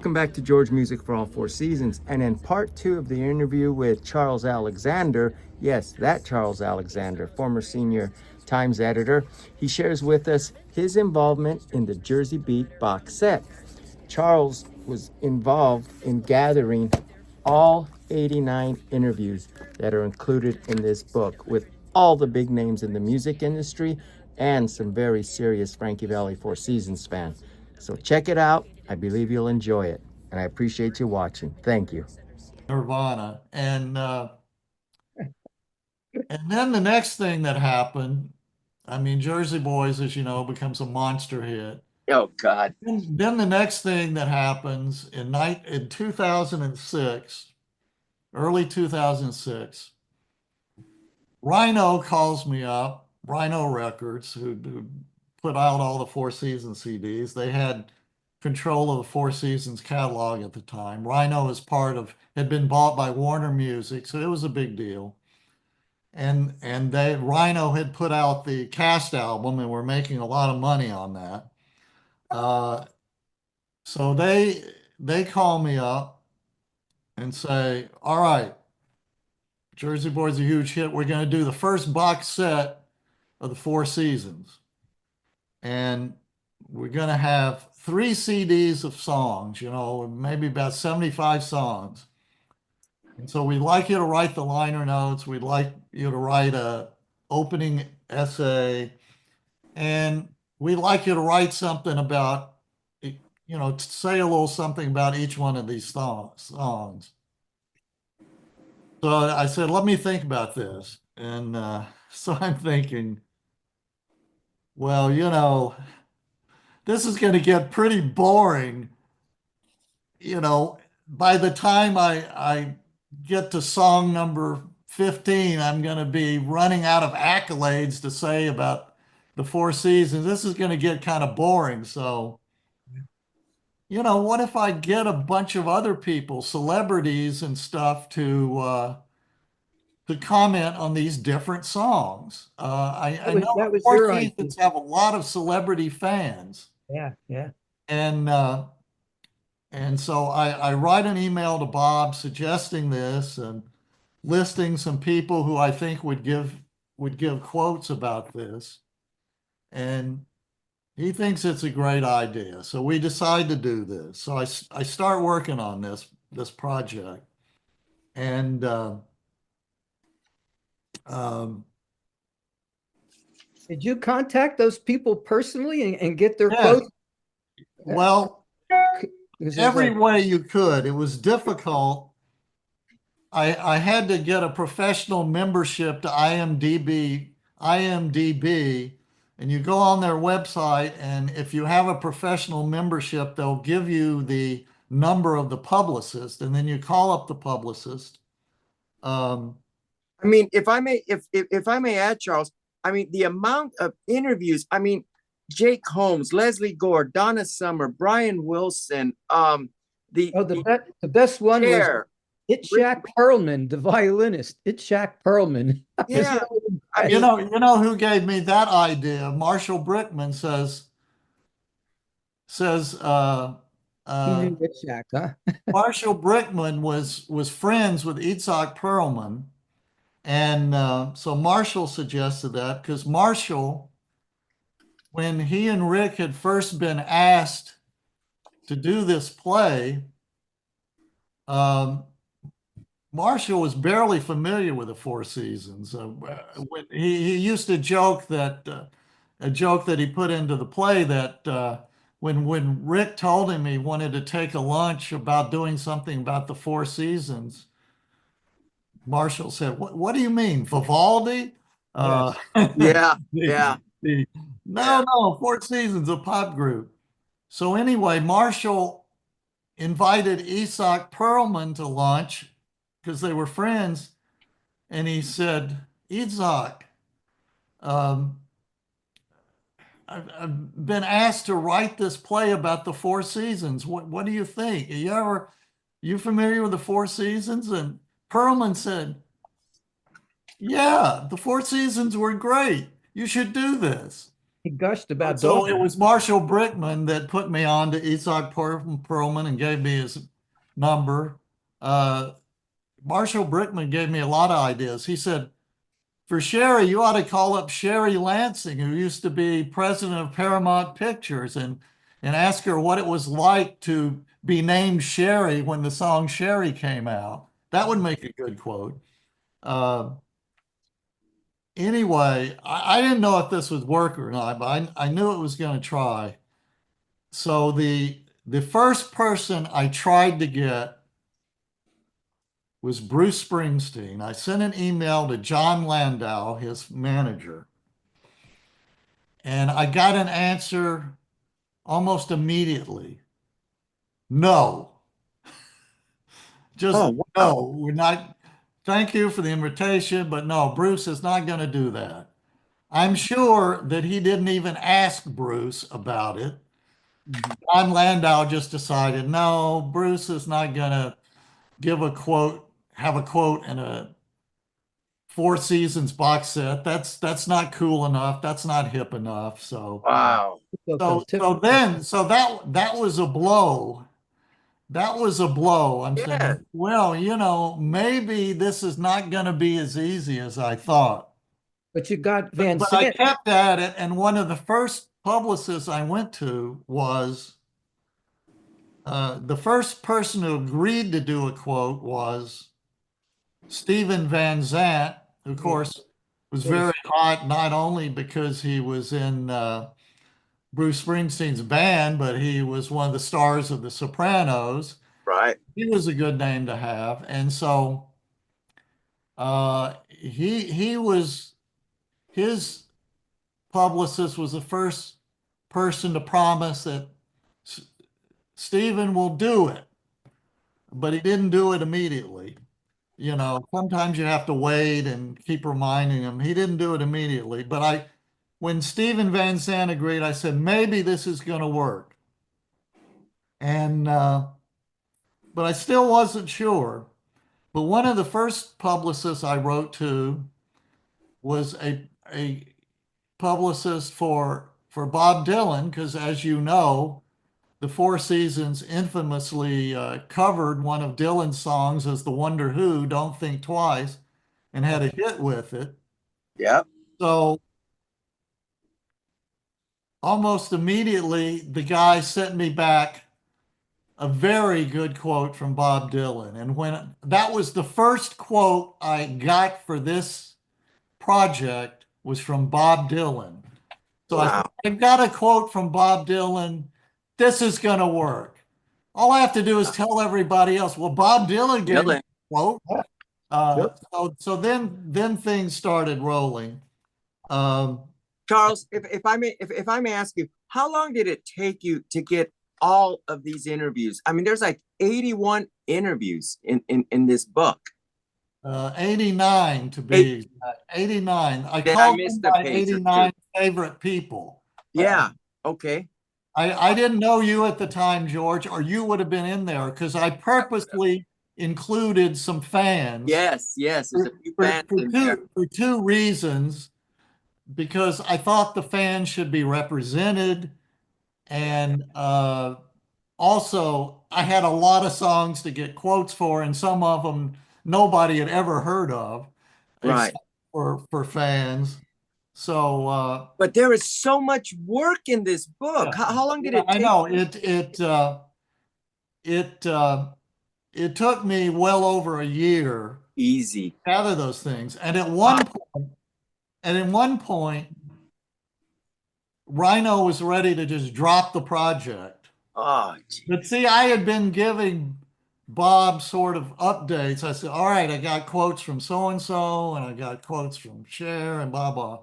Welcome back to George Music for All Four Seasons. And in part two of the interview with Charles Alexander, yes, that Charles Alexander, former senior Times editor, he shares with us his involvement in the Jersey Beat box set. Charles was involved in gathering all 89 interviews that are included in this book with all the big names in the music industry and some very serious Frankie Valli Four Seasons fans. So check it out. I believe you'll enjoy it. And I appreciate you watching. Thank you. Nirvana. And then the next thing that happened, I mean, Jersey Boys, as you know, becomes a monster hit. Oh, God. Then the next thing that happens in 2006, early 2006, Rhino calls me up, Rhino Records, who put out all the Four Seasons CDs. They had control of the Four Seasons catalog at the time. Rhino had been bought by Warner Music, so it was a big deal. And Rhino had put out the Cast album and were making a lot of money on that. So they call me up and say, all right, Jersey Boys a huge hit. We're going to do the first box set of the Four Seasons. And we're going to have 3 CDs of songs, maybe about 75 songs. And so we'd like you to write the liner notes. We'd like you to write a opening essay. And we'd like you to write something about, say a little something about each one of these songs. So I said, let me think about this. And so I'm thinking, well, this is going to get pretty boring. By the time I get to song number 15, I'm going to be running out of accolades to say about the Four Seasons. This is going to get kind of boring. So, what if I get a bunch of other people, celebrities and stuff, to comment on these different songs? I know That the was Four your idea. Seasons have a lot of celebrity fans. Yeah, yeah. And so I write an email to Bob suggesting this and listing some people who I think would give quotes about this. And he thinks it's a great idea. So we decide to do this. So I start working on this project. And Did you contact those people personally and get their yeah, quotes? well, Is it every like- way you could. It was difficult. I had to get a professional membership to IMDb, and you go on their website, and if you have a professional membership, they'll give you the number of the publicist, and then you call up the publicist. I mean, if I may add, Charles, I mean, the amount of interviews, I mean, Jake Holmes, Leslie Gore, Donna Summer, Brian Wilson, the best one was chair. Itzhak Perlman, the violinist. Itzhak Perlman. Yeah. I You mean, know who gave me that idea? Marshall Brickman says He knew uh, Itzhak, huh? Marshall Brickman was friends with Itzhak Perlman, and so Marshall suggested that because Marshall, when he and Rick had first been asked to do this play, Marshall was barely familiar with the Four Seasons. He used to joke that a joke that he put into the play that when Rick told him he wanted to take a lunch about doing something about the Four Seasons, Marshall said, "What do you mean, Vivaldi?" Yes. yeah, The- yeah. no, Four Seasons, a pop group. So anyway, Marshall invited Itzhak Perlman to lunch because they were friends, and he said, "Itzhak, um, I've been asked to write this play about the Four Seasons. What do you think? You familiar with the Four Seasons?" And Perlman said, "Yeah, the Four Seasons were great. You should do this." He gushed about So it dogs. was Marshall Brickman that put me on to Itzhak Perlman and gave me his number. Marshall Brickman gave me a lot of ideas. He said, for Sherry, you ought to call up Sherry Lansing, who used to be president of Paramount Pictures, and ask her what it was like to be named Sherry when the song Sherry came out. That would make a good quote. Anyway, I didn't know if this would work or not, but I knew it was going to try. So the first person I tried to get was Bruce Springsteen. I sent an email to John Landau, his manager, and I got an answer almost immediately. No. Just Oh, wow. no, we're not. Thank you for the invitation, but no, Bruce is not going to do that. I'm sure that he didn't even ask Bruce about it. John Landau just decided, no, Bruce is not going to give a quote, have a quote in a Four Seasons box set. That's not cool enough. That's not hip enough. So Wow. that was a blow. That was a blow. I'm Yeah. thinking, well, maybe this is not going to be as easy as I thought. But you got Van But I Sant. kept at it, and one of the first publicists I went to was the first person who agreed to do a quote was Steven Van Zandt, who, of course, was very hot, not only because he was in Bruce Springsteen's band, but he was one of the stars of The Sopranos. Right. He was a good name to have. And so his publicist was the first person to promise that Stephen will do it, but he didn't do it immediately. Sometimes you have to wait and keep reminding him. He didn't do it immediately, but when Steven Van Zandt agreed, I said, maybe this is going to work. And, but I still wasn't sure. But one of the first publicists I wrote to was a publicist for Bob Dylan, because as you know, the Four Seasons infamously covered one of Dylan's songs as the Wonder Who, Don't Think Twice, and had a hit with it. Yep. So almost immediately, the guy sent me back a very good quote from Bob Dylan. And when that was the first quote I got for this project was from Bob Dylan. So Wow. I've got a quote from Bob Dylan. This is going to work. All I have to do is tell everybody else, well, Bob Dylan gave me a quote. So then things started rolling. Charles, if I may ask you, how long did it take you to get all of these interviews? I mean, there's like 81 interviews in this book. 89 to be exact. 89. I Then called missed them a my page or 89 favorite people. Yeah. Okay. I didn't know you at the time, George, or you would have been in there because I purposely included some fans. Yes. There's a few fans in there. For two reasons. Because I thought the fans should be represented. And also, I had a lot of songs to get quotes for, and some of them nobody had ever heard of, Right. for fans. So, but there is so much work in this book. Yeah. How long did it take? I know it took me well over a year Easy. to gather those things. And at one point, Rhino was ready to just drop the project. Oh, geez. But see, I had been giving Bob sort of updates. I said, all right, I got quotes from so-and-so, and I got quotes from Cher and blah, blah.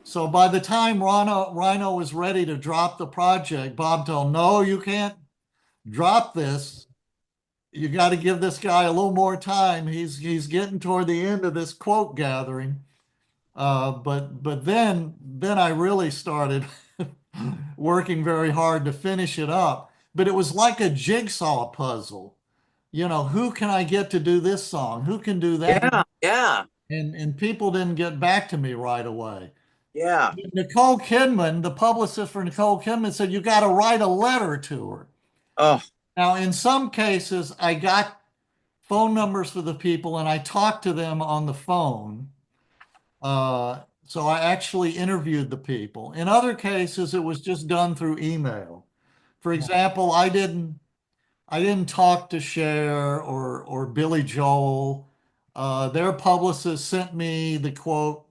So by the time Rhino was ready to drop the project, Bob told, no, you can't drop this. You got to give this guy a little more time. He's getting toward the end of this quote gathering. But then I really started working very hard to finish it up. But it was like a jigsaw puzzle. Who can I get to do this song? Who can do that? Yeah. And people didn't get back to me right away. Yeah. Nicole Kidman, the publicist for Nicole Kidman, said, you got to write a letter to her. Oh, Now, in some cases, I got phone numbers for the people and I talked to them on the phone. So I actually interviewed the people. In other cases, it was just done through email. For example, I didn't talk to Cher or Billy Joel. Their publicist sent me the quote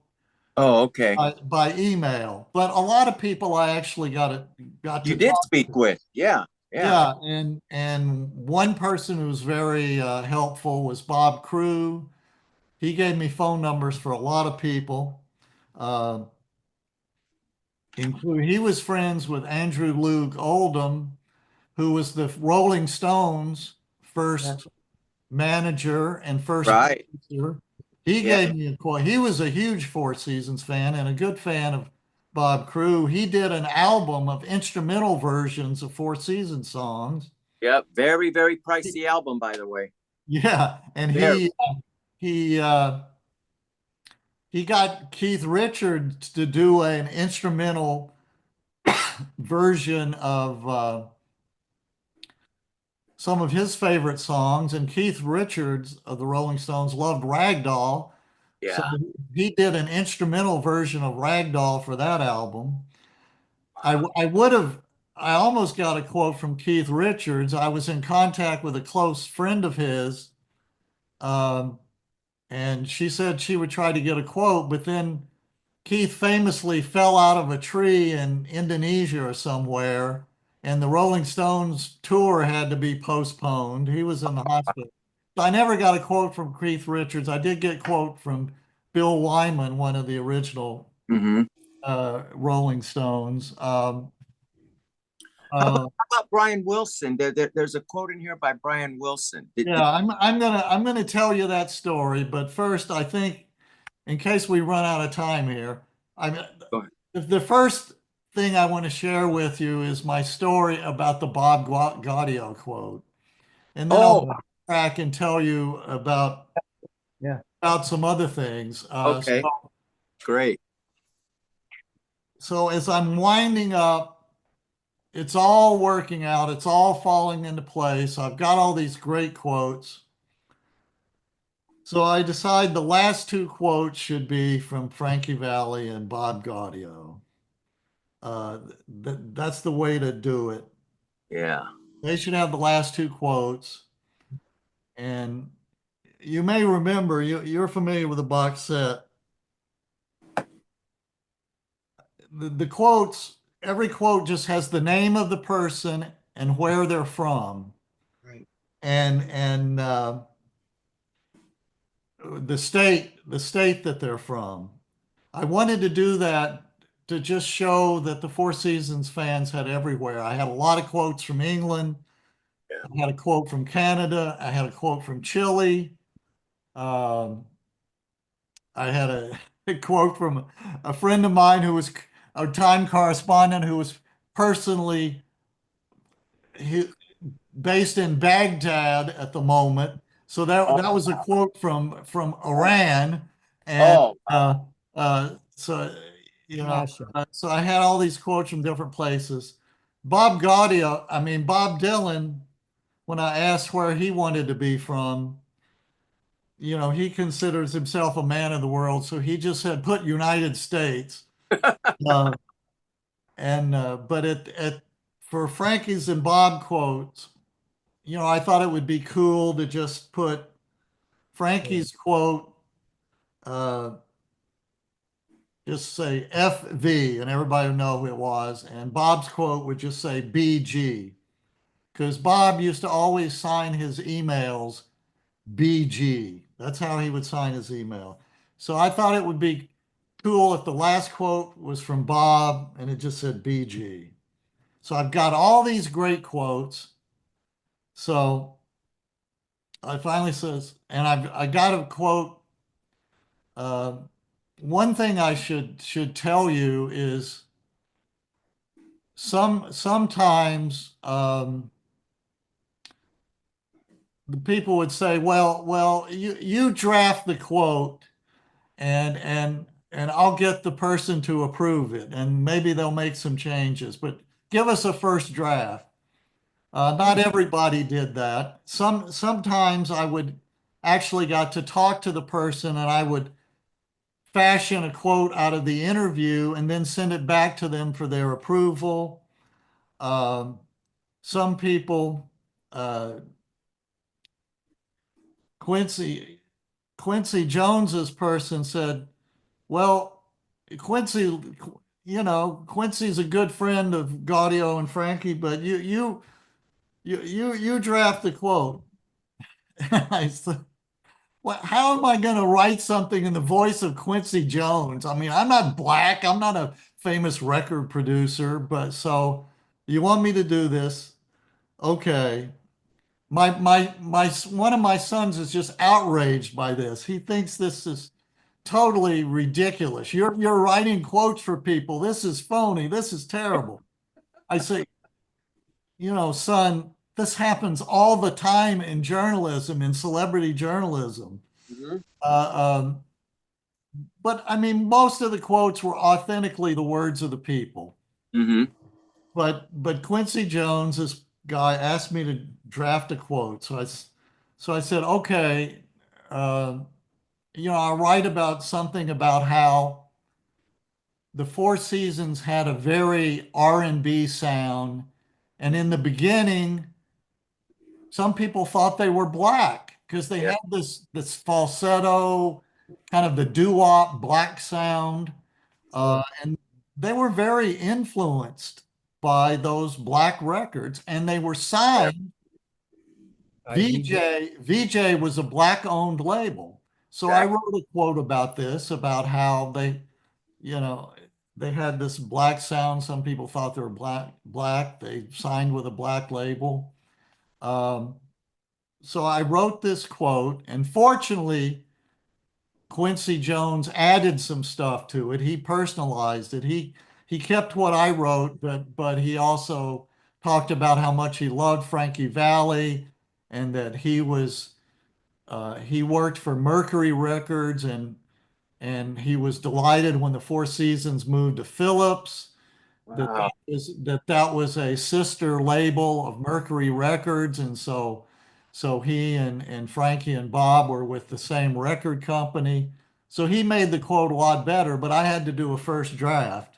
oh, okay. by email. But a lot of people I actually got You to did talk speak to. with. Yeah. Yeah. Yeah, and one person who was very helpful was Bob Crew. He gave me phone numbers for a lot of people. Uh, include He was friends with Andrew Loog Oldham, who was the Rolling Stones' Yeah. first manager and first Right. producer. He Yeah. gave me a quote. He was a huge Four Seasons fan and a good fan of Bob Crew. He did an album of instrumental versions of Four Seasons songs. Yep. Very, very pricey album, by the way. Yeah, and Very. he uh, he got Keith Richards to do an instrumental version of some of his favorite songs, and Keith Richards of the Rolling Stones loved Ragdoll. So Yeah. he did an instrumental version of Ragdoll for that album. I would have, I almost got a quote from Keith Richards. I was in contact with a close friend of his, um, and she said she would try to get a quote, but then Keith famously fell out of a tree in Indonesia or somewhere, and the Rolling Stones tour had to be postponed. He was in the hospital. So I never got a quote from Keith Richards. I did get a quote from Bill Wyman, one of the original Mm-hmm. Rolling Stones. How Uh, about Brian Wilson? There's a quote in here by Brian Wilson. yeah, I'm gonna tell you that story, but first, I think in case we run out of time here, I Go ahead. the first thing I want to share with you is my story about the Bob Gaudio quote, and then I'll Oh, Yeah. back and tell you Yeah. about some other things. okay. Great. So as I'm winding up, it's all working out. It's all falling into place. I've got all these great quotes. So I decide the last two quotes should be from Frankie Valli and Bob Gaudio. That's the way to do it. Yeah. They should have the last two quotes. And you may remember, you're familiar with the box set. The quotes, every quote just has the name of the person and where they're from. Right. And the state that they're from. I wanted to do that to just show that the Four Seasons fans had everywhere. I had a lot of quotes from England. I had a quote from Canada. I had a quote from Chile. Um, I had a quote from a friend of mine who was a time correspondent who was personally he, based in Baghdad at the moment. So that was a quote from Iran, and Oh, so you know, Masha. so I had all these quotes from different places. Bob Gaudio, I mean Bob Dylan, when I asked where he wanted to be from, he considers himself a man of the world, so he just said put United States. Uh, but for Frankie's and Bob quotes, I thought it would be cool to just put Frankie's quote, uh, just say FV, and everybody would know who it was. And Bob's quote would just say BG, because Bob used to always sign his emails BG. That's how he would sign his email. So I thought it would be cool if the last quote was from Bob and it just said BG. So I've got all these great quotes. So I finally says, and I got a quote. Uh, One thing I should tell you is sometimes the people would say, well, you draft the quote, and I'll get the person to approve it, and maybe they'll make some changes, but give us a first draft. Not everybody did that. Sometimes I would actually got to talk to the person, and I would fashion a quote out of the interview and then send it back to them for their approval. Some people, Quincy Jones's person said, well, Quincy, Quincy's a good friend of Gaudio and Frankie, but you draft the quote. I said, well, how am I going to write something in the voice of Quincy Jones? I mean, I'm not black. I'm not a famous record producer, but so you want me to do this? Okay. One of my sons is just outraged by this. He thinks this is totally ridiculous. You're writing quotes for people. This is phony. This is terrible. I say, son, this happens all the time in journalism, in celebrity journalism. But I mean, most of the quotes were authentically the words of the people. But Quincy Jones, this guy, asked me to draft a quote. So I said, okay, I'll write about something about how the Four Seasons had a very R&B sound, and in the beginning, some people thought they were black because they had this falsetto, kind of the doo-wop black sound, and they were very influenced by those black records, and they were signed. VJ was a black-owned label. So I wrote a quote about this, about how they had this black sound. Some people thought they were black. They signed with a black label. So I wrote this quote, and fortunately, Quincy Jones added some stuff to it. He personalized it. He kept what I wrote, but he also talked about how much he loved Frankie Valli, and that he worked for Mercury Records, and he was delighted when the Four Seasons moved to Philips. Wow. That was a sister label of Mercury Records, and so he and Frankie and Bob were with the same record company. So he made the quote a lot better, but I had to do a first draft.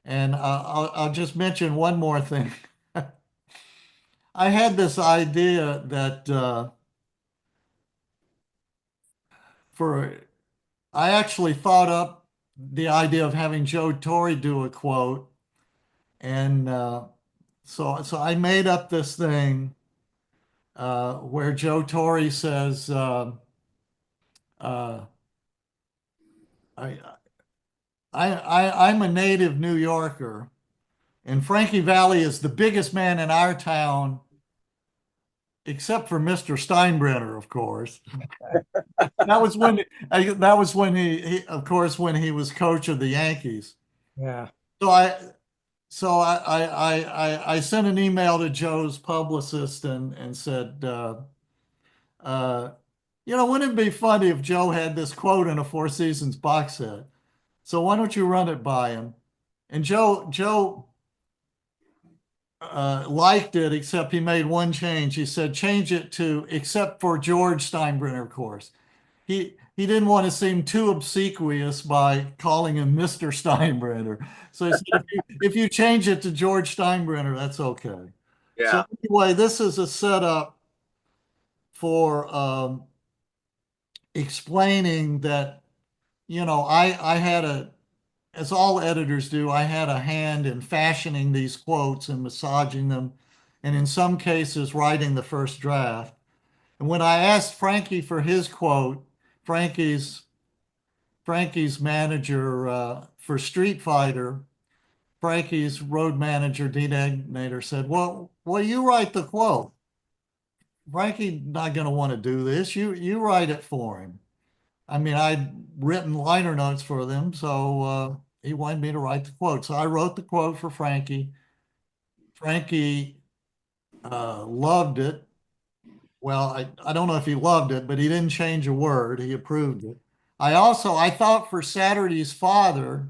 And I'll just mention one more thing. I had this idea that I actually thought up the idea of having Joe Torre do a quote, and so I made up this thing where Joe Torre says, I'm a native New Yorker, and Frankie Valli is the biggest man in our town, except for Mr. Steinbrenner, of course. That was when he of course, when he was coach of the Yankees. Yeah. So I sent an email to Joe's publicist and said, wouldn't it be funny if Joe had this quote in a Four Seasons box set? So why don't you run it by him? And Joe liked it, except he made one change. He said, change it to, except for George Steinbrenner, of course. He didn't want to seem too obsequious by calling him Mr. Steinbrenner. So he said, if you change it to George Steinbrenner, that's okay. Yeah. So anyway, this is a setup for explaining that, I had as all editors do, I had a hand in fashioning these quotes and massaging them, and in some cases, writing the first draft. And when I asked Frankie for his quote, Frankie's manager for Street Fighter, Frankie's road manager, Dean Egnator, said, well, you write the quote. Frankie's not going to want to do this. You write it for him. I mean, I'd written liner notes for them, so he wanted me to write the quote. So I wrote the quote for Frankie. Frankie loved it. Well, I don't know if he loved it, but he didn't change a word. He approved it. I thought for Saturday's father,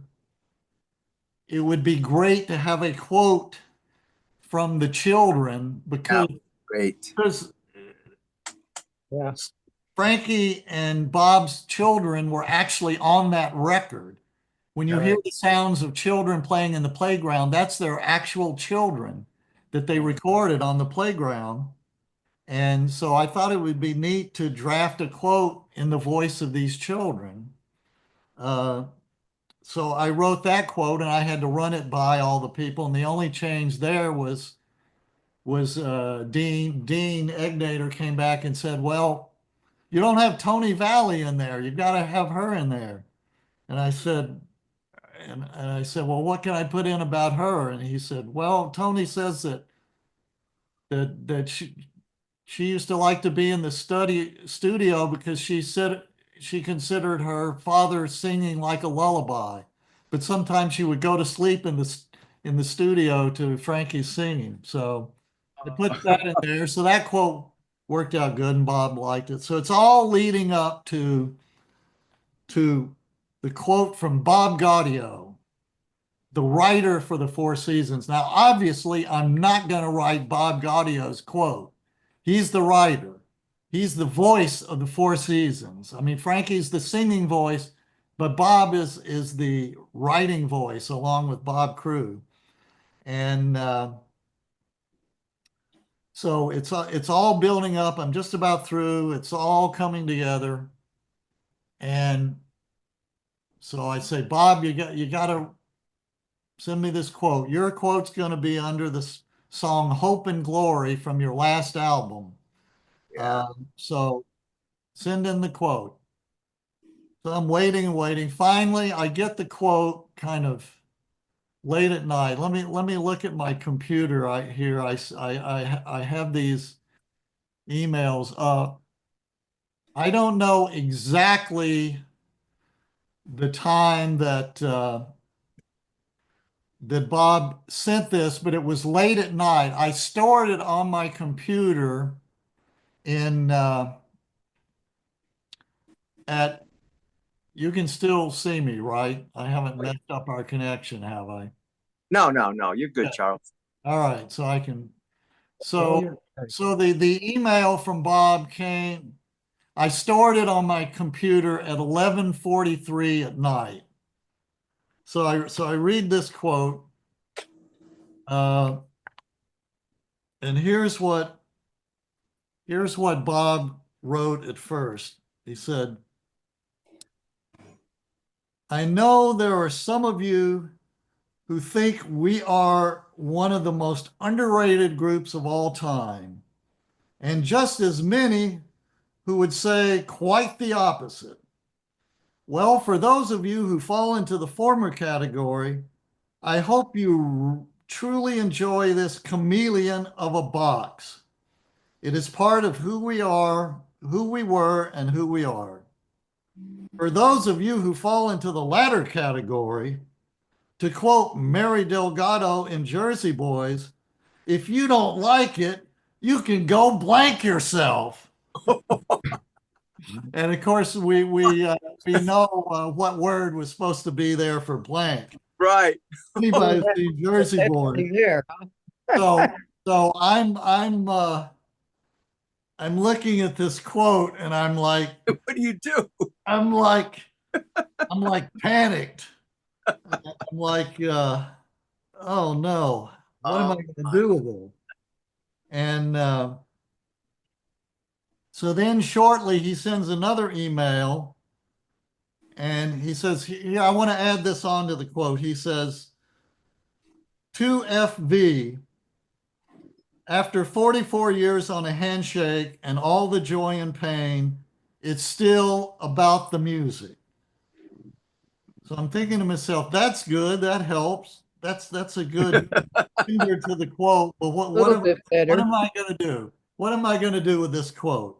it would be great to have a quote from the children Yeah, great. because Yeah. Frankie and Bob's children were actually on that record. When you hear Right. the sounds of children playing in the playground, that's their actual children that they recorded on the playground. And so I thought it would be neat to draft a quote in the voice of these children. So I wrote that quote and I had to run it by all the people. And the only change there was Dean Egnater came back and said, well, you don't have Tony Valli in there. You've got to have her in there. And I said, well, what can I put in about her? And he said, well, Tony says that she used to like to be in the studio because she said she considered her father singing like a lullaby, but sometimes she would go to sleep in the studio to Frankie's singing. So I put that in there. So that quote worked out good, and Bob liked it. So it's all leading up to the quote from Bob Gaudio, the writer for the Four Seasons. Now, obviously, I'm not going to write Bob Gaudio's quote. He's the writer. He's the voice of the Four Seasons. I mean, Frankie's the singing voice, but Bob is the writing voice along with Bob Crew. And so it's all building up. I'm just about through. It's all coming together. And so I say, Bob, you got to send me this quote. Your quote's going to be under the song Hope and Glory from your last album. Yeah. So send in the quote. So I'm waiting and waiting. Finally, I get the quote kind of late at night. Let me look at my computer. I have these emails up. I don't know exactly the time that Bob sent this, but it was late at night. I stored it on my computer in at you can still see me, right? I haven't messed up our connection, have I? No, you're good, Yeah. Charles. All right, so I can Oh, you're right. so the email from Bob came. I stored it on my computer at 11:43 at night. So I read this quote, and here's what Bob wrote at first. He said, I know there are some of you who think we are one of the most underrated groups of all time, and just as many who would say quite the opposite. Well, for those of you who fall into the former category, I hope you truly enjoy this chameleon of a box. It is part of who we are, who we were, and who we are. For those of you who fall into the latter category, to quote Mary Delgado in Jersey Boys, if you don't like it, you can go blank yourself. And of course, we know what word was supposed to be there for blank. Right. Anybody's seen Jersey Boys. There. So I'm looking at this quote and I'm like, What do you do? I'm like panicked. I'm like, oh no, what am I going to do with it? And so then shortly he sends another email and he says, yeah, I want to add this on to the quote. He says, to FV, after 44 years on a handshake and all the joy and pain, it's still about the music. So I'm thinking to myself, that's good. That helps. That's a good finger to the quote. But what am I going to do? What am I going to do with this quote?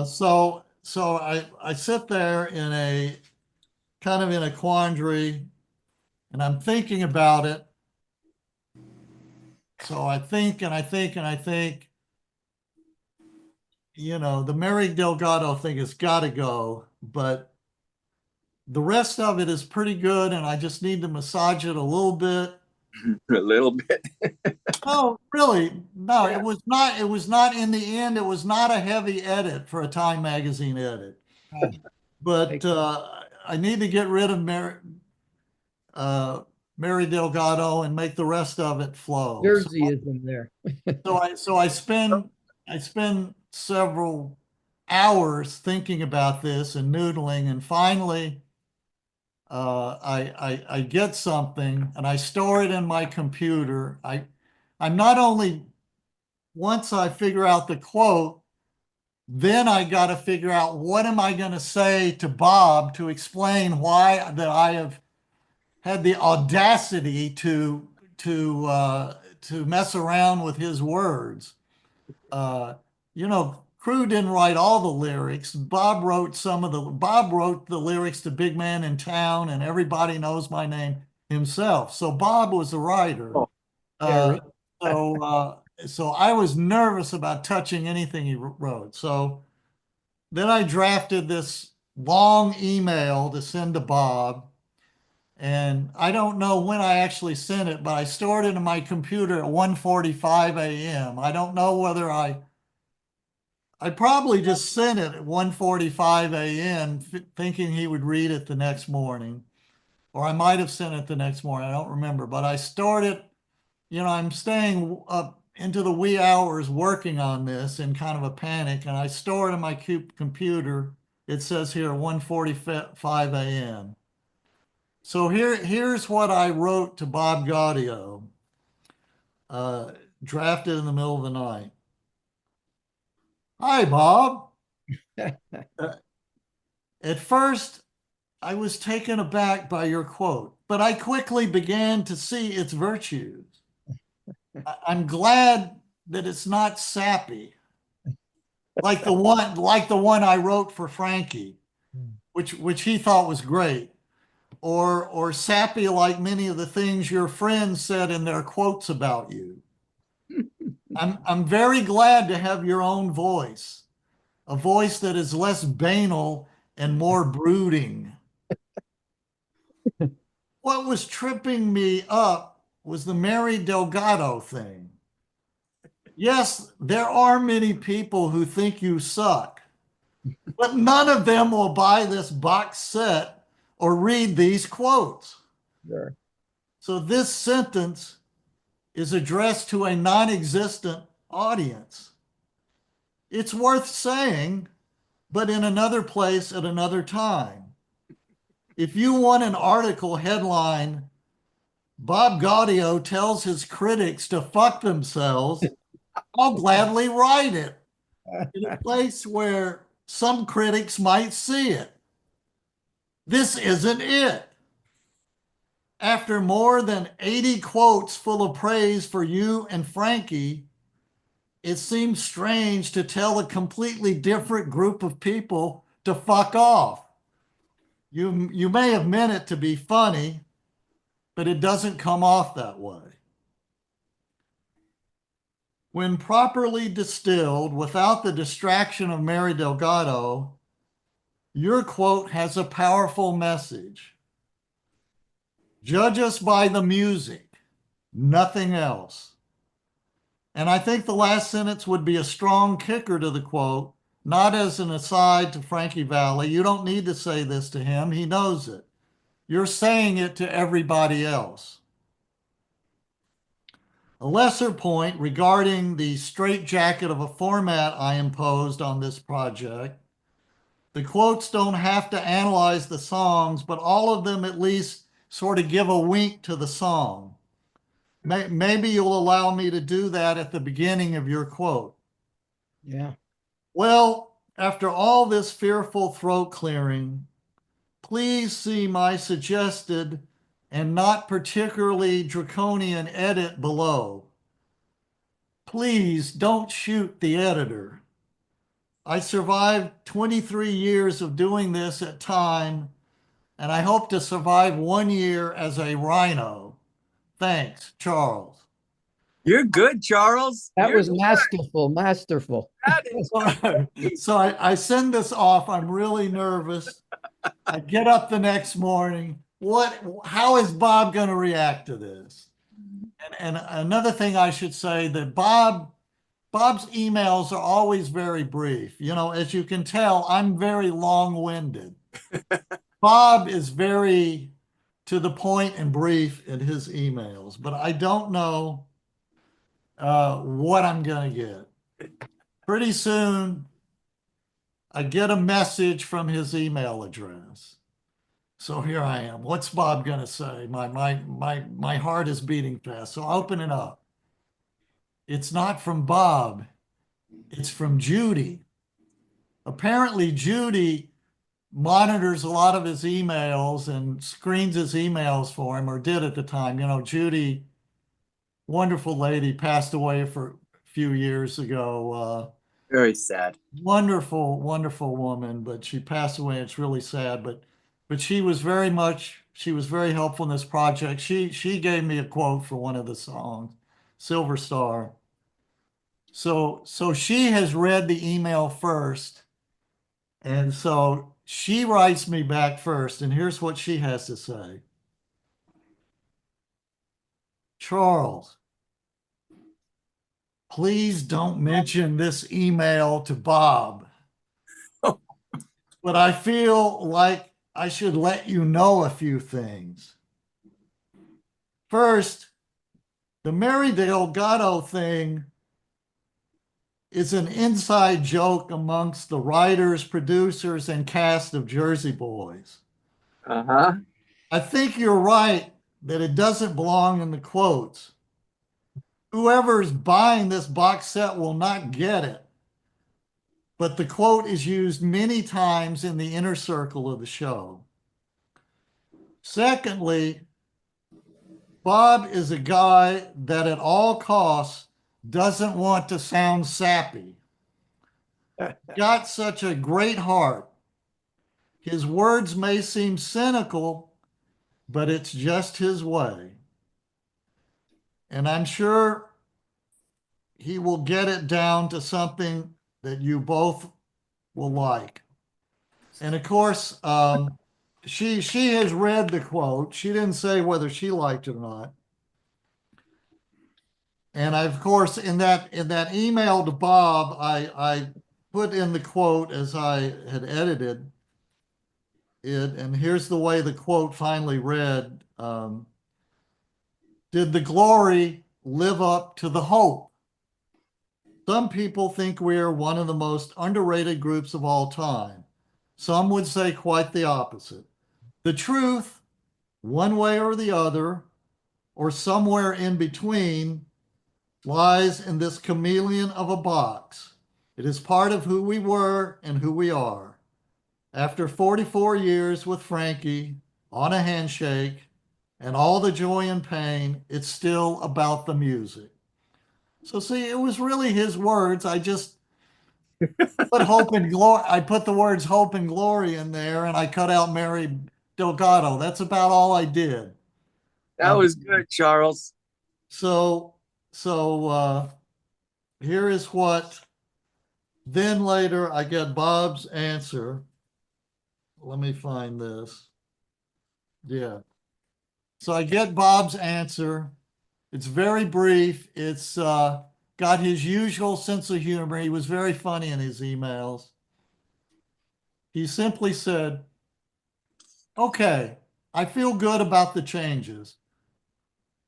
So I sit there in a kind of in a quandary, and I'm thinking about it. So I think and I think and I think. you know, the Mary Delgado thing has got to go, but the rest of it is pretty good, and I just need to massage it a little bit. A little bit. Oh, really? No, Yeah. it was not. It was not in the end. It was not a heavy edit for a Time magazine edit. Oh, But I need to get rid of uh, Mary Delgado and make the rest of it flow. Jersey is in there. So I spend several hours thinking about this and noodling, and finally I get something and I store it in my computer. I'm not only, once I figure out the quote, then I got to figure out what am I going to say to Bob to explain why that I have had the audacity to mess around with his words. You know, Crew didn't write all the lyrics. Bob wrote the lyrics to Big Man in Town and Everybody Knows My Name himself. So Bob was the writer. Oh, Uh, so I was nervous about touching anything he wrote. So then I drafted this long email to send to Bob. And I don't know when I actually sent it, but I stored it in my computer at 1:45 a.m. I don't know whether I probably just sent it at 1:45 a.m. Thinking he would read it the next morning, or I might have sent it the next morning. I don't remember, but I stored it. You know, I'm staying up into the wee hours working on this in kind of a panic, and I store it in my computer. It says here 1:45 a.m. So here's what I wrote to Bob Gaudio, drafted in the middle of the night. Hi, Bob. At first, I was taken aback by your quote, but I quickly began to see its virtues. I'm glad that it's not sappy, like the one I wrote for Frankie, which he thought was great, or sappy like many of the things your friends said in their quotes about you. I'm very glad to have your own voice, a voice that is less banal and more brooding. What was tripping me up was the Mary Delgado thing. Yes, there are many people who think you suck, but none of them will buy this box set or read these quotes. Sure. So this sentence is addressed to a non-existent audience. It's worth saying, but in another place at another time. If you want an article headline, Bob Gaudio tells his critics to fuck themselves, I'll gladly write it in a place where some critics might see it. This isn't it. After more than 80 quotes full of praise for you and Frankie, it seems strange to tell a completely different group of people to fuck off. You may have meant it to be funny, but it doesn't come off that way. When properly distilled without the distraction of Mary Delgado, your quote has a powerful message. Judge us by the music, nothing else. And I think the last sentence would be a strong kicker to the quote, not as an aside to Frankie Valli. You don't need to say this to him. He knows it. You're saying it to everybody else. A lesser point regarding the straitjacket of a format I imposed on this project, the quotes don't have to analyze the songs, but all of them at least sort of give a wink to the song. Maybe you'll allow me to do that at the beginning of your quote. Yeah. Well, after all this fearful throat clearing, please see my suggested and not particularly draconian edit below. Please don't shoot the editor. I survived 23 years of doing this at Time, and I hope to survive 1 year as a rhino. Thanks, Charles. You're good, Charles. That You're was good. masterful, masterful. That is So I send this off. I'm really nervous. I get up the next morning. How is Bob going to react to this? And another thing I should say that Bob's emails are always very brief. You know, as you can tell, I'm very long-winded. Bob is very to the point and brief in his emails, but I don't know what I'm going to get. Pretty soon, I get a message from his email address. So here I am. What's Bob going to say? My heart is beating fast. So I open it up. It's not from Bob. It's from Judy. Apparently, Judy monitors a lot of his emails and screens his emails for him, or did at the time. You know, Judy, wonderful lady, passed away for a few years ago. very sad. Wonderful, wonderful woman, but she passed away. It's really sad, but she was very helpful in this project. She gave me a quote for one of the songs, Silver Star. So she has read the email first, and so she writes me back first, and here's what she has to say. Charles, please don't mention this email to Bob. But I feel like I should let you know a few things. First, the Mary Delgado thing is an inside joke amongst the writers, producers, and cast of Jersey Boys. Uh-huh. I think you're right that it doesn't belong in the quotes. Whoever's buying this box set will not get it. But the quote is used many times in the inner circle of the show. Secondly, Bob is a guy that at all costs doesn't want to sound sappy. Got such a great heart. His words may seem cynical, but it's just his way. And I'm sure he will get it down to something that you both will like. And of course, she has read the quote. She didn't say whether she liked it or not. And of course, in that email to Bob, I put in the quote as I had edited it. And here's the way the quote finally read. Did the glory live up to the hope? Some people think we are one of the most underrated groups of all time. Some would say quite the opposite. The truth, one way or the other, or somewhere in between, lies in this chameleon of a box. It is part of who we were and who we are. After 44 years with Frankie, on a handshake, and all the joy and pain, it's still about the music. So see, it was really his words. I just put hope and glory. I put the words hope and glory in there, and I cut out Mary Delgado. That's about all I did. That was good, Charles. So here is what. Then later I get Bob's answer. Let me find this. Yeah. So I get Bob's answer. It's very brief. It's got his usual sense of humor. He was very funny in his emails. He simply said, okay, I feel good about the changes.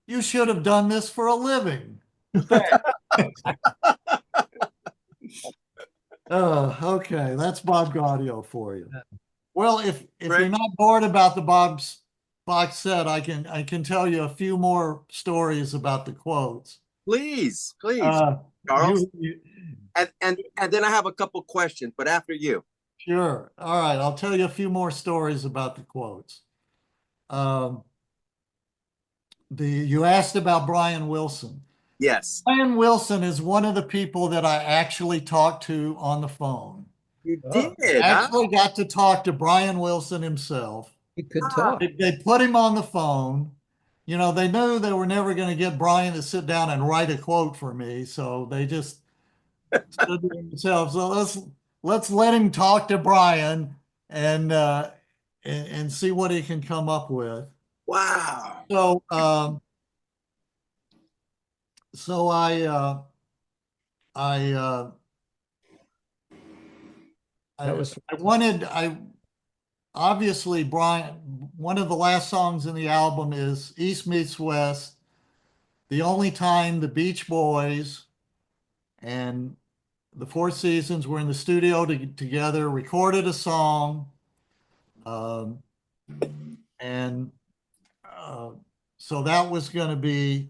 You should have done this for a living. Okay, that's Bob Gaudio for you. Well, if you're not bored about the Bob's box set, I can tell you a few more stories about the quotes. Please, Charles. And then I have a couple questions, but after you. Sure. All right, I'll tell you a few more stories about the quotes. You asked about Brian Wilson. Yes. Brian Wilson is one of the people that I actually talked to on the phone. You did. Actually got to talk to Brian Wilson himself. He could talk. They put him on the phone, you know, they knew they were never going to get Brian to sit down and write a quote for me, so they just stood to themselves. So let's let him talk to Brian and and see what he can come up with. Wow. So so I That was I obviously Brian, one of the last songs in the album is East Meets West. The only time the Beach Boys and the Four Seasons were in the studio together, recorded a song, um, and so that was going to be.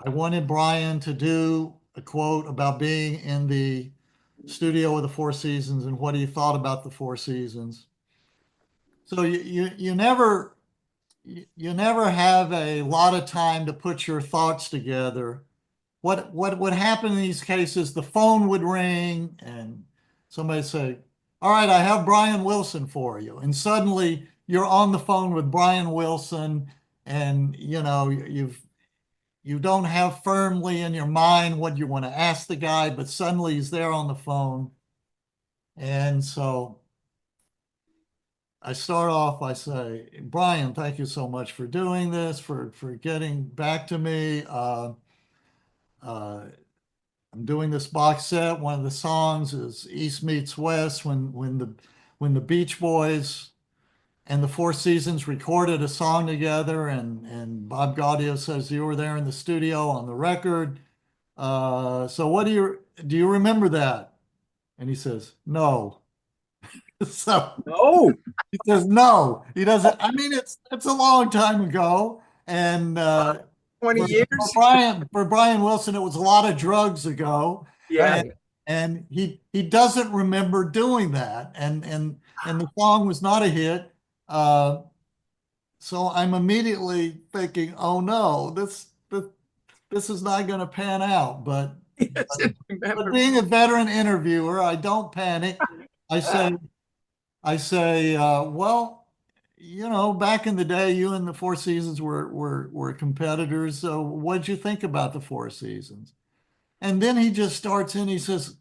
I wanted Brian to do a quote about being in the studio with the Four Seasons and what he thought about the Four Seasons. So you never have a lot of time to put your thoughts together. What would happen in these cases? The phone would ring and somebody say, "All right, I have Brian Wilson for you," and suddenly you're on the phone with Brian Wilson, and you know you don't have firmly in your mind what you want to ask the guy, but suddenly he's there on the phone, and so I start off by saying, "Brian, thank you so much for doing this, for getting back to me. I'm doing this box set. One of the songs is East Meets West, when the Beach Boys and the Four Seasons recorded a song together, and Bob Gaudio says you were there in the studio on the record. So what do you remember that?" And he says, "No." So Oh, he says no. He doesn't. I mean, it's a long time ago, and 20 for, years? For Brian Wilson, it was a lot of drugs ago, Yeah. and he doesn't remember doing that, and the song was not a hit. So I'm immediately thinking, oh no, this is not going to pan out. But He doesn't remember. being a veteran interviewer, I don't panic. I say, well, you know, back in the day, you and the Four Seasons were competitors. So what'd you think about the Four Seasons? And then he just starts in, he says,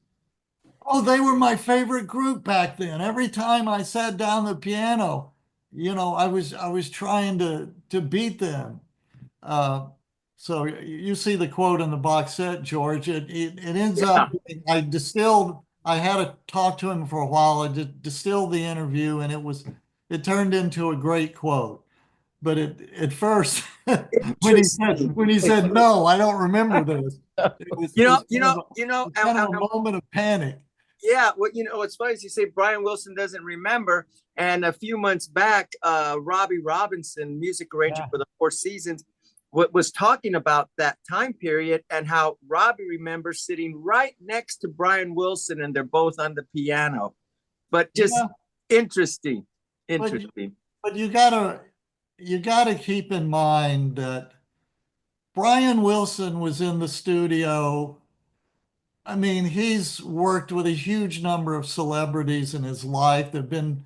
"Oh, they were my favorite group back then. Every time I sat down the piano, you know, I was trying to beat them." Uh, so you see the quote in the box set, George. It ends up, I had to talk to him for a while. I distilled the interview, and it turned into a great quote. But at first, when he said no, I don't remember this. It was, You it know, was you kind know, of you know, kind of a moment of panic. yeah, well, you know, what's funny is you say Brian Wilson doesn't remember. And a few months back, Robby Robinson, music arranger for the Four Seasons, was talking about that time period and how Robby remembers sitting right next to Brian Wilson and they're both on the piano. But just interesting, interesting. But you gotta keep in mind that Brian Wilson was in the studio. I mean, he's worked with a huge number of celebrities in his life. There've been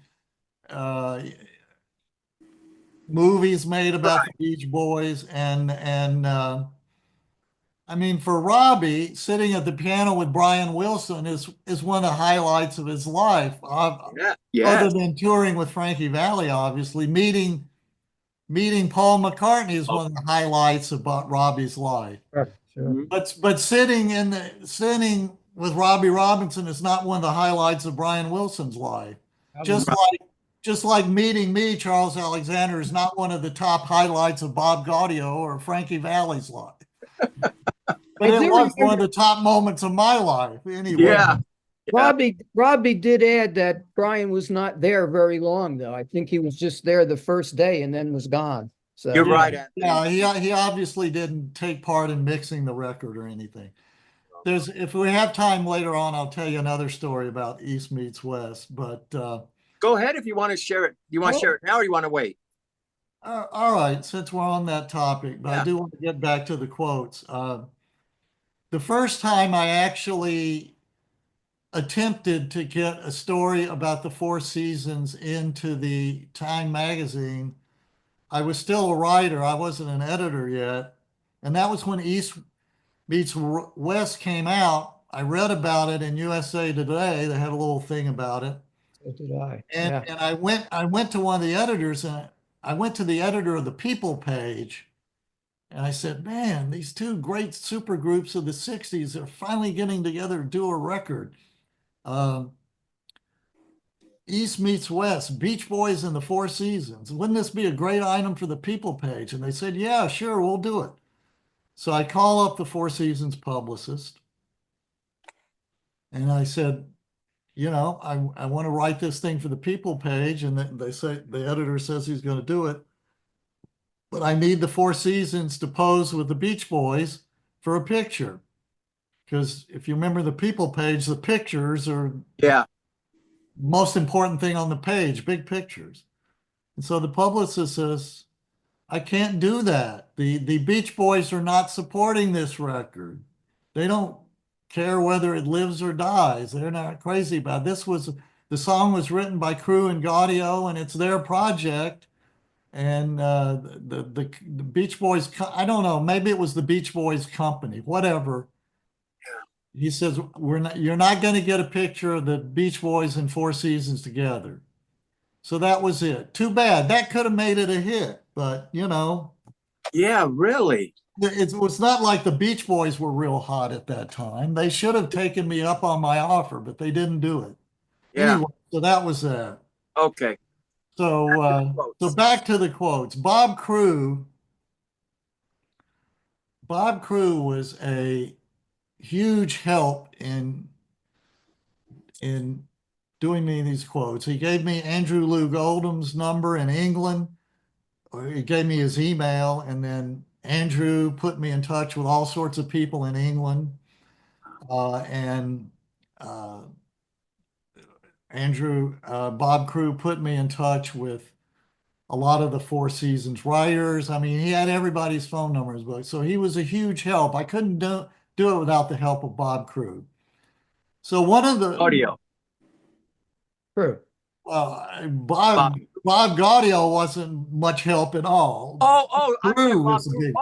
uh, movies made about the Beach Boys, and I mean, for Robbie, sitting at the piano with Brian Wilson is one of the highlights of his life. Yeah, yeah. Other than touring with Frankie Valli, obviously, meeting Paul McCartney is one of the highlights about Robbie's life. sure. But sitting with Robby Robinson is not one of the highlights of Brian Wilson's life. Just like meeting me, Charles Alexander, is not one of the top highlights of Bob Gaudio or Frankie Valli's life. But it was one of the top moments of my life, anyway. Yeah. Robby did add that Brian was not there very long, though. I think he was just there the first day and then was gone. So You're right, Anthony. Yeah, he obviously didn't take part in mixing the record or anything. If we have time later on, I'll tell you another story about East Meets West. But Go ahead if you want to share it. Do you want to share it now or you want to wait? all right, since we're on that topic, but I do want to get back to the quotes. The first time I actually attempted to get a story about the Four Seasons into the Time magazine I was still a writer. I wasn't an editor yet. And that was when East Meets West came out. I read about it in USA Today. They had a little thing about it. So did I. And Yeah. and I went to one of the editors, and I went to the editor of the People page, and I said, "Man, these two great super groups of the 60s are finally getting together to do a record. Um, East Meets West, Beach Boys and the Four Seasons. Wouldn't this be a great item for the People page?" And they said, "Yeah, sure, we'll do it." So I call up the Four Seasons publicist, and I said, I want to write this thing for the People page. And they say, the editor says he's going to do it, but I need the Four Seasons to pose with the Beach Boys for a picture. Because if you remember the People page, the pictures are Yeah. most important thing on the page, big pictures. And so the publicist says, "I can't do that. The Beach Boys are not supporting this record. They don't care whether it lives or dies. They're not crazy about it. The song was written by Crew and Gaudio, and it's their project. And the Beach Boys, I don't know, maybe it was the Beach Boys company, whatever." He says, you're not going to get a picture of the Beach Boys and Four Seasons together." So that was it. Too bad. That could have made it a hit, but Yeah, really. it was not like the Beach Boys were real hot at that time. They should have taken me up on my offer, but they didn't do it. Yeah. Anyway, so that was that. Okay. So back to the quotes. Bob Crew was a huge help in doing me these quotes. He gave me Andrew Lou Goldham's number in England. Or he gave me his email, and then Andrew put me in touch with all sorts of people in England. And Bob Crew put me in touch with a lot of the Four Seasons writers. I mean, he had everybody's phone numbers, but so he was a huge help. I couldn't do it without the help of Bob Crew. So one of the Audio. True. Bob Gaudio wasn't much help at all. Crew was the big.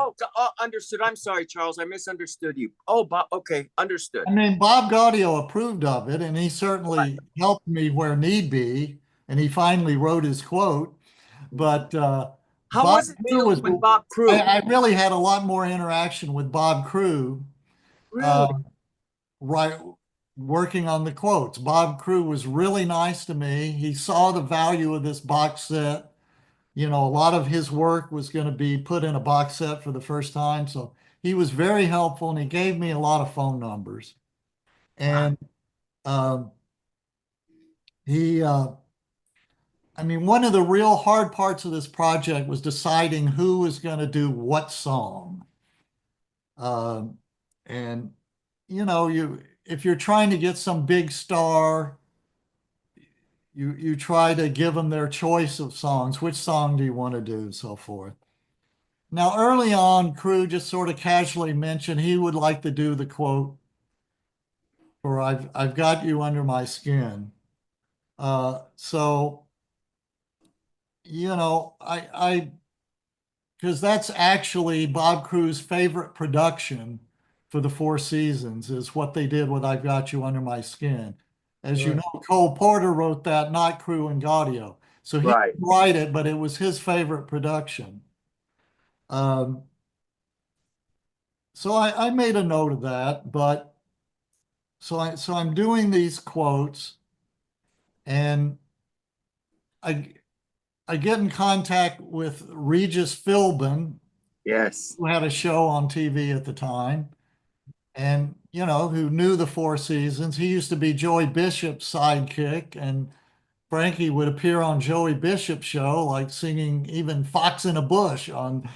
Understood. I'm sorry, Charles. I misunderstood you. Oh, Bob. Okay, understood. I mean, Bob Gaudio approved of it, and he certainly helped me where need be, and he finally wrote his quote. But How Bob was it Crew dealing with Bob Crew? I really had a lot more interaction with Bob Crew, Really? right, working on the quotes. Bob Crew was really nice to me. He saw the value of this box set. A lot of his work was going to be put in a box set for the first time. So he was very helpful, and he gave me a lot of phone numbers. And one of the real hard parts of this project was deciding who was going to do what song. And if you're trying to get some big star, you try to give them their choice of songs. Which song do you want to do, and so forth. Now, early on, Crew just sort of casually mentioned he would like to do the quote for "I've Got You Under My Skin." So, because that's actually Bob Crew's favorite production for the Four Seasons, is what they did with "I've Got You Under My Skin." As you know, Cole Porter wrote that, not Crew and Gaudio. So he didn't write it, but it was his favorite production. So I made a note of that, but so I'm doing these quotes, and I get in contact with Regis Philbin, Yes. who had a show on TV at the time, and who knew the Four Seasons. He used to be Joey Bishop's sidekick, and Frankie would appear on Joey Bishop's show, like singing even "Fox in a Bush" on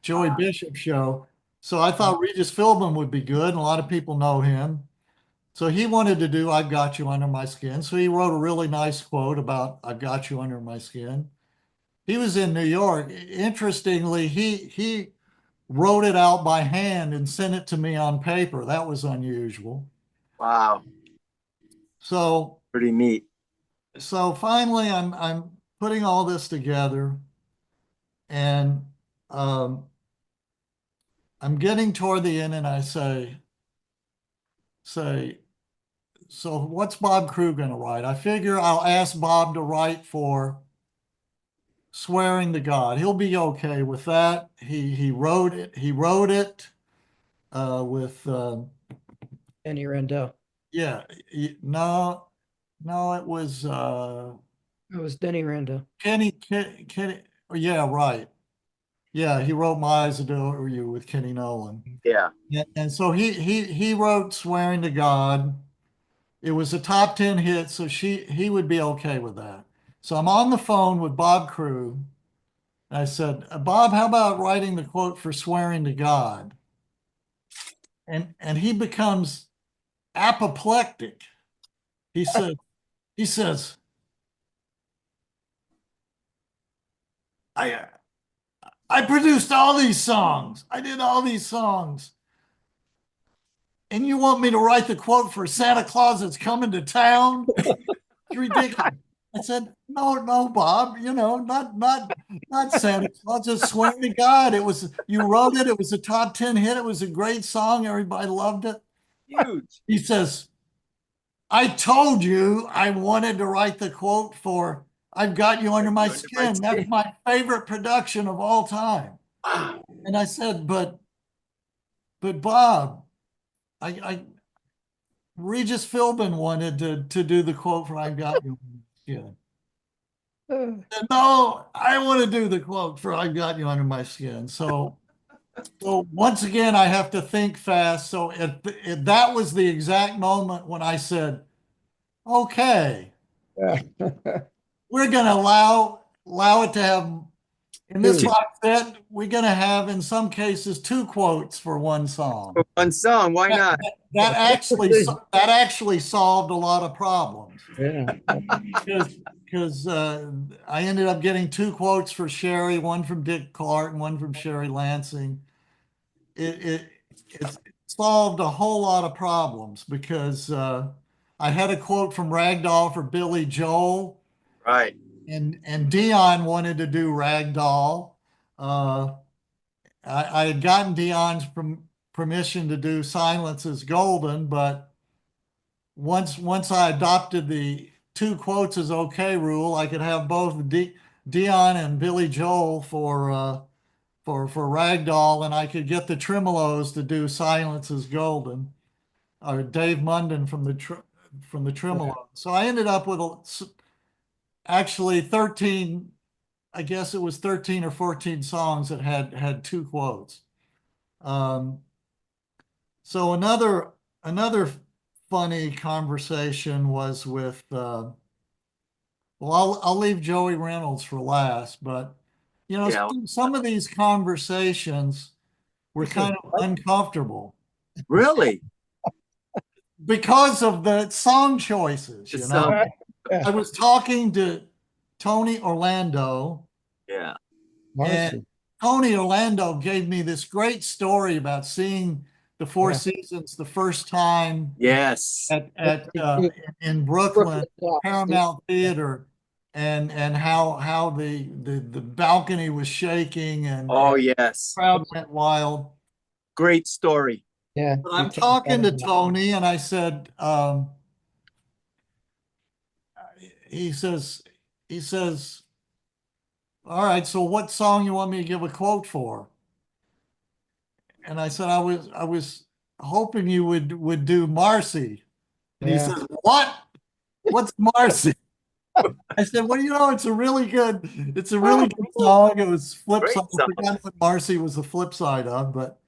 Joey Bishop's show. So I thought Regis Philbin would be good, and a lot of people know him. So he wanted to do "I've Got You Under My Skin." So he wrote a really nice quote about "I've Got You Under My Skin." He was in New York. Interestingly, he wrote it out by hand and sent it to me on paper. That was unusual. Wow. So Pretty neat. So finally, I'm putting all this together, And I'm getting toward the end and I say, so what's Bob Crew going to write? I figure I'll ask Bob to write for Swearing to God. He'll be okay with that. He wrote it. He wrote it with Denny Randell. yeah. No, it was It was Denny Randell. Kenny. Oh, yeah, right. Yeah, he wrote My Eyes Adore You with Kenny Nolan. Yeah. And so he wrote Swearing to God. It was a top 10 hit, so he would be okay with that. So I'm on the phone with Bob Crew. I said, Bob, how about writing the quote for Swearing to God? And he becomes apoplectic. He says, I produced all these songs. I did all these songs. And you want me to write the quote for Santa Claus that's coming to town? It's ridiculous. I said, no, Bob, not Santa Claus, just Swear to God. You wrote it. It was a top 10 hit. It was a great song. Everybody loved it. Huge. He says, I told you I wanted to write the quote for I've Got You Under My Skin. That's my favorite production of all time. And I said, but Bob, Regis Philbin wanted to do the quote for I've Got You Under My Skin. No, I want to do the quote for I've Got You Under My Skin. So once again, I have to think fast. So that was the exact moment when I said, okay, we're going to allow it to have, in this box set, we're going to have, in some cases, 2 quotes for one song. For one song, why not? That actually solved a lot of problems. Yeah. Because I ended up getting 2 quotes for Sherry, one from Dick Clark and one from Sherry Lansing. It solved a whole lot of problems because I had a quote from Ragdoll for Billy Joel. Right. And Dion wanted to do Ragdoll. I had gotten Dion's permission to do Silence is Golden, but once I adopted the 2 quotes is okay rule, I could have both Dion and Billy Joel for Ragdoll, and I could get the Tremolos to do Silence is Golden, or Dave Munden from the Tremolos. So I ended up with actually 13, I guess it was 13 or 14 songs that had 2 quotes. So another funny conversation was with, well, I'll leave Joey Reynolds for last, but Yeah. some of these conversations were kind of uncomfortable Really? because of the song choices, The you know. song. I was talking to Tony Orlando, Yeah. and Tony Orlando gave me this great story about seeing the Four Yeah. Seasons the first time Yes. in Brooklyn, Paramount Theater, and how the balcony was shaking and Oh, and the yes. crowd went wild. Great story. Yeah. But I'm talking to Tony, and I said, he says, all right, so what song you want me to give a quote for? And I said, I was hoping you would do Marcy. And he said, what? What's Marcy? I said, well, it's a really good song. It was flip Great side. I song. forgot what Marcy was the flip side of, but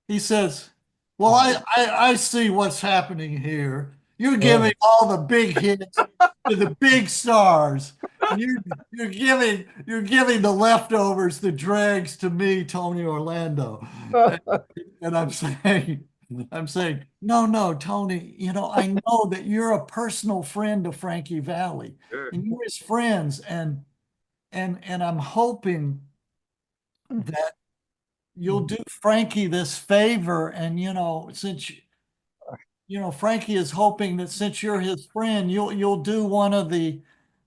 he says, well, I see what's happening here. You're giving all the big hits to the big stars. And you're giving the leftovers, the dregs to me, Tony Orlando. And I'm saying, no, Tony, I know that you're a personal friend of Frankie Valli, Sure. and you're his friends, and I'm hoping that you'll do Frankie this favor, and since Frankie is hoping that since you're his friend, you'll do one of the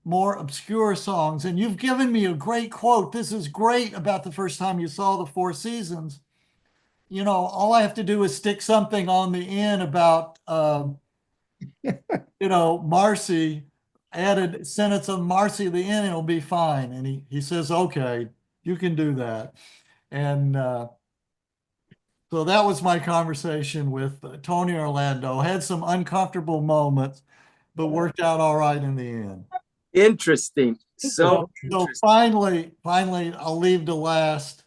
more obscure songs. And you've given me a great quote. This is great about the first time you saw the Four Seasons. You know, all I have to do is stick something on the end about, you know, Marcy, added a sentence of Marcy at the end, and it'll be fine. And he says, okay, you can do that. And so that was my conversation with Tony Orlando. Had some uncomfortable moments, but worked out all right in the end. Interesting. So So interesting. finally, I'll leave to last.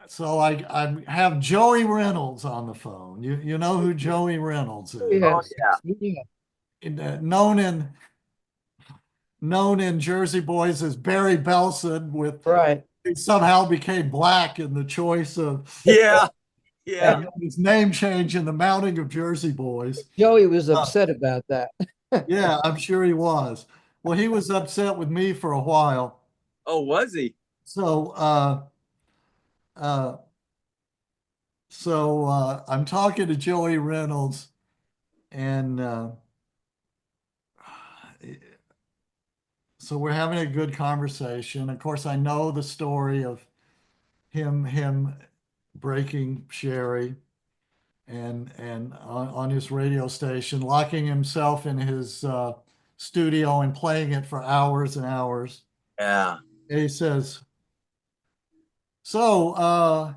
So I have Joey Reynolds on the phone. You know who Joey Reynolds is? Oh, Yes. yeah. Yeah. Known in Jersey Boys as Barry Belson, with Right. he somehow became black in the choice of Yeah. Yeah. his name change in the mounting of Jersey Boys. Joey was upset about that. Yeah, I'm sure he was. Well, he was upset with me for a while. Oh, was he? So uh, I'm talking to Joey Reynolds, and so we're having a good conversation. Of course, I know the story of him breaking Sherry and on his radio station, locking himself in his studio and playing it for hours and hours. Yeah. And he says, so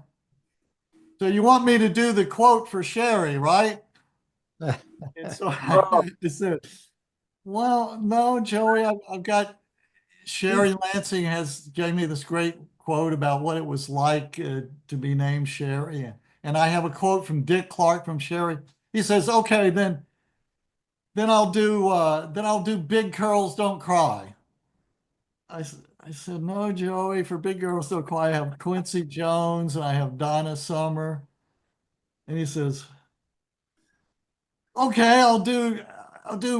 you want me to do the quote for Sherry, right? And so I said, well, no, Joey, I've got Sherry Lansing gave me this great quote about what it was like to be named Sherry. And I have a quote from Dick Clark from Sherry. He says, okay, then I'll do Big Girls Don't Cry. I said, no, Joey, for Big Girls Don't Cry, I have Quincy Jones and I have Donna Summer. And he says, okay, I'll do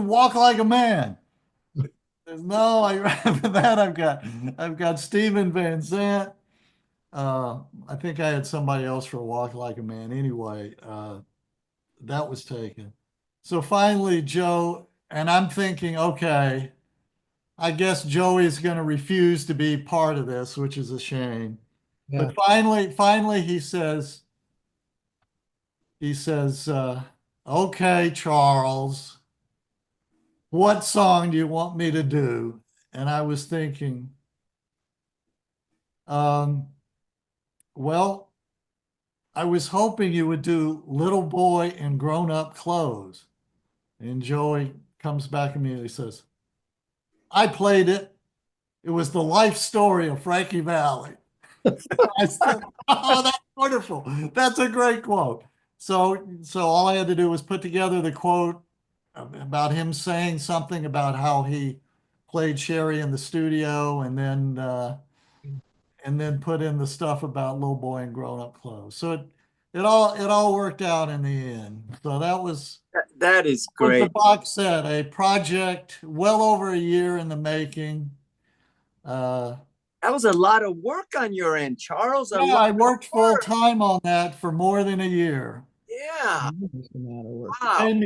Walk Like a Man. There's no, after that I've got Stephen Van Zandt. I think I had somebody else for Walk Like a Man. Anyway, that was taken. So finally, Joe, and I'm thinking, okay, I guess Joey's going to refuse to be part of this, which is a shame. Yeah. But finally, he says, okay, Charles, what song do you want me to do? And I was thinking, well, I was hoping you would do Little Boy in Grown Up Clothes. And Joey comes back immediately and says, I played it. It was the life story of Frankie Valli. I said, oh, that's wonderful. That's a great quote. So all I had to do was put together the quote about him saying something about how he played Sherry in the studio, and then put in the stuff about Little Boy in Grown Up Clothes. So it all worked out in the end. So that was That is the great. box set, a project well over a year in the making. That was a lot of work on your end, Charles. A Yeah, lot I of worked full work. time on that for more than a year. Yeah. They Wow. paid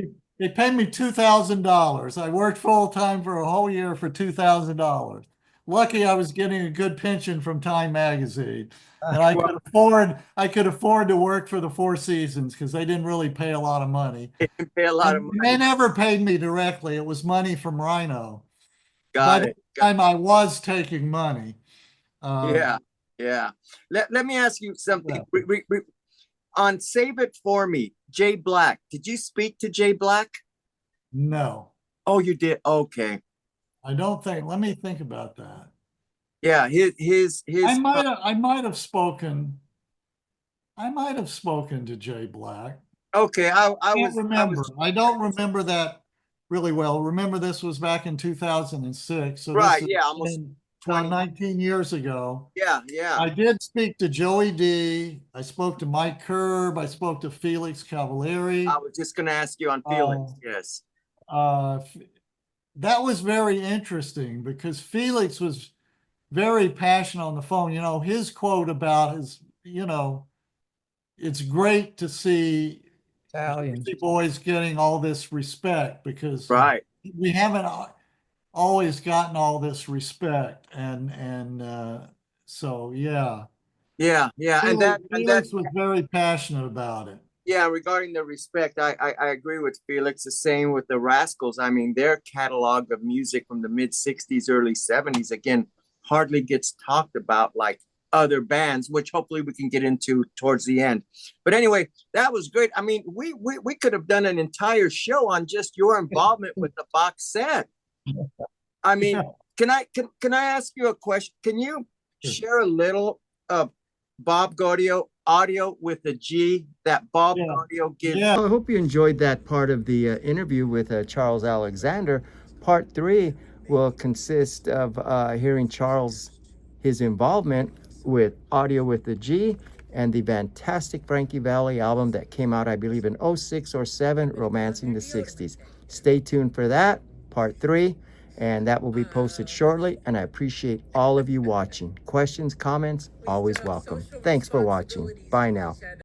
me $2,000. I worked full time for a whole year for $2,000. Lucky I was getting a good pension from Time Magazine, and I could afford to work for the Four Seasons because they didn't really pay a lot of money. It can pay a lot of And money. they never paid me directly. It was money from Rhino. By Got the it. time I was taking money. Yeah. Yeah. Let me ask you something. Yeah. On Save It For Me, Jay Black. Did you speak to Jay Black? No, Oh, you did. Okay. I don't think. Let me think about that. Yeah. His. I might have spoken. I might have spoken to Jay Black. Okay. I Can't remember. was. I don't remember that really well. Remember, this was back in 2006. So Right. this Yeah. is Almost 20. 19 years ago. Yeah. Yeah. I did speak to Joey D. I spoke to Mike Curb. I spoke to Felix Cavalier. I was just going to ask you on Felix. Yes. Uh, that was very interesting because Felix was very passionate on the phone. You know, his quote about his, it's great to see Italian. Jersey Boys getting all this respect because Right. we haven't always gotten all this respect, and so yeah. Yeah, and that Felix was very passionate about it. yeah, regarding the respect, I agree with Felix. The same with the Rascals. I mean, their catalog of music from the mid 60s, early 70s, again, hardly gets talked about like other bands, which hopefully we can get into towards the end. But anyway, that was great. I mean, we could have done an entire show on just your involvement with the box set. I mean, can I ask you a question? Can you share a little of Bob Gaudio audio with the G that Bob Gaudio gives? Yeah. Well, I hope you enjoyed that part of the interview with Charles Alexander. Part 3 will consist of hearing Charles, his involvement with Audio with the G and the fantastic Frankie Valli album that came out, I believe, in 06 or 07, Romancing the 60s. Stay tuned for that, part 3, and that will be posted shortly, and I appreciate all of you watching. Questions, comments, always welcome. Thanks for watching. Bye now.